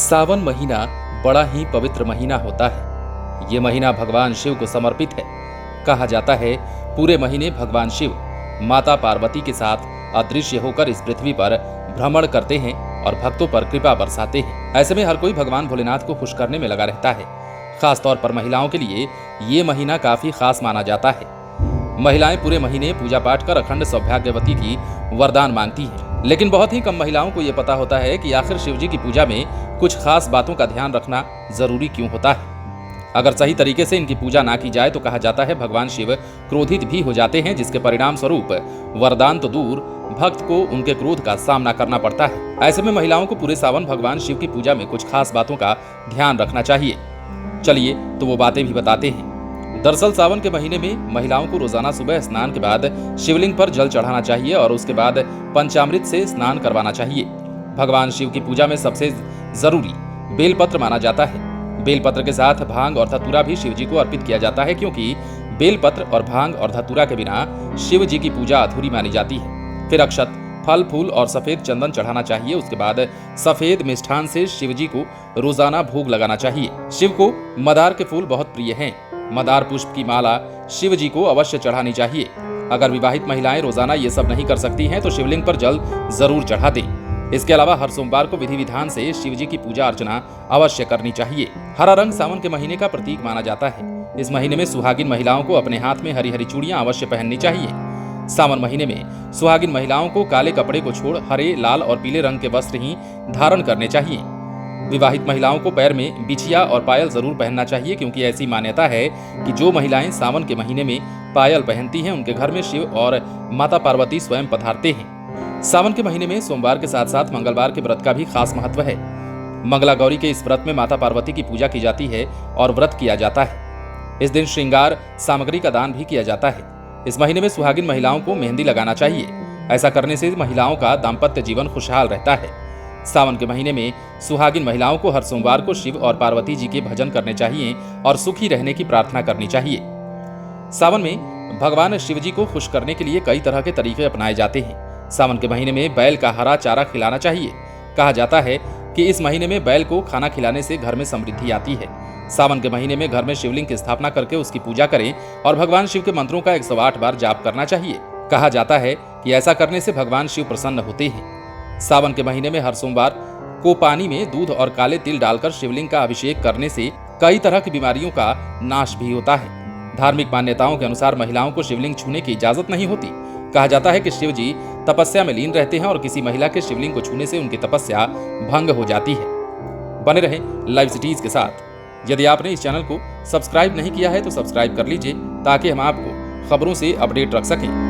सावन महीना बड़ा ही पवित्र महीना होता है। ये महीना भगवान शिव को समर्पित है। कहा जाता है पूरे महीने भगवान शिव माता पार्वती के साथ अदृश्य होकर इस पृथ्वी पर भ्रमण करते हैं और भक्तों पर कृपा बरसाते हैं। ऐसे में हर कोई भगवान भोलेनाथ को खुश करने में लगा रहता है। खास तौर पर महिलाओं के लिए ये महीना काफी खास माना जाता है। महिलाएं पूरे महीने पूजा पाठ कर अखंड सौभाग्यवती की वरदान मांगती हैं। लेकिन बहुत ही कम महिलाओं को ये पता होता है कि आखिर शिव जी की पूजा में कुछ खास बातों का ध्यान रखना जरूरी क्यों होता है। अगर सही तरीके से इनकी पूजा ना की जाए तो कहा जाता है भगवान शिव क्रोधित भी हो जाते हैं, जिसके परिणाम स्वरूप वरदान तो दूर भक्त को उनके क्रोध का सामना करना पड़ता है। ऐसे में महिलाओं को पूरे सावन भगवान शिव की पूजा में कुछ खास बातों का ध्यान रखना चाहिए। चलिए तो वो बातें भी बताते हैं। दरअसल सावन के महीने में महिलाओं को रोजाना सुबह स्नान के बाद शिवलिंग पर जल चढ़ाना चाहिए और उसके बाद पंचामृत से स्नान करवाना चाहिए। भगवान शिव की पूजा में सबसे जरूरी बेलपत्र माना जाता है। बेलपत्र के साथ भांग और धतूरा भी शिव जी को अर्पित किया जाता है, क्योंकि बेलपत्र और भांग और धतूरा के बिना शिव जी की पूजा अधूरी मानी जाती है। फिर अक्षत, फल फूल और सफेद चंदन चढ़ाना चाहिए। उसके बाद सफेद मिष्ठान से शिव जी को रोजाना भोग लगाना चाहिए। शिव को मदार के फूल बहुत प्रिय हैं। मदार पुष्प की माला शिव जी को अवश्य चढ़ानी चाहिए। अगर विवाहित महिलाएं रोजाना ये सब नहीं कर सकती हैं तो शिवलिंग पर जल जरूर चढ़ा दें। इसके अलावा हर सोमवार को विधि विधान से शिव जी की पूजा अर्चना अवश्य करनी चाहिए। हरा रंग सावन के महीने का प्रतीक माना जाता है। इस महीने में सुहागिन महिलाओं को अपने हाथ में हरी हरी चूड़ियां अवश्य पहननी चाहिए। सावन महीने में सुहागिन महिलाओं को काले कपड़े को छोड़ हरे, लाल और पीले रंग के वस्त्र ही धारण करने चाहिए। विवाहित महिलाओं को पैर में बिछिया और पायल जरूर पहनना चाहिए, क्योंकि ऐसी मान्यता है कि जो महिलाएं सावन के महीने में पायल पहनती हैं उनके घर में शिव और माता पार्वती स्वयं पधारते हैं। सावन के महीने में सोमवार के साथ साथ मंगलवार के व्रत का भी खास महत्व है। मंगला गौरी के इस व्रत में माता पार्वती की पूजा की जाती है और व्रत किया जाता है। इस दिन श्रृंगार सामग्री का दान भी किया जाता है। इस महीने में सुहागिन महिलाओं को मेहंदी लगाना चाहिए। ऐसा करने से महिलाओं का दाम्पत्य जीवन खुशहाल रहता है। सावन के महीने में सुहागिन महिलाओं को हर सोमवार को शिव और पार्वती जी के भजन करने चाहिए और सुखी रहने की प्रार्थना करनी चाहिए। सावन में भगवान शिव जी को खुश करने के लिए कई तरह के तरीके अपनाए जाते हैं। सावन के महीने में बैल का हरा चारा खिलाना चाहिए। कहा जाता है कि इस महीने में बैल को खाना खिलाने से घर में समृद्धि आती है। सावन के महीने में घर में शिवलिंग की स्थापना करके उसकी पूजा करें और भगवान शिव के मंत्रों का 108 बार जाप करना चाहिए। कहा जाता है कि ऐसा करने से भगवान शिव प्रसन्न होते हैं। सावन के महीने में हर सोमवार को पानी में दूध और काले तिल डालकर शिवलिंग का अभिषेक करने से कई तरह की बीमारियों का नाश भी होता है। धार्मिक मान्यताओं के अनुसार महिलाओं को शिवलिंग छूने की इजाजत नहीं होती। कहा जाता है कि शिव जी तपस्या में लीन रहते हैं और किसी महिला के शिवलिंग को छूने से उनकी तपस्या भंग हो जाती है। बने रहें लाइव सिटीज के साथ। यदि आपने इस चैनल को सब्सक्राइब नहीं किया है तो सब्सक्राइब कर लीजिए, ताकि हम आपको खबरों से अपडेट रख सकें।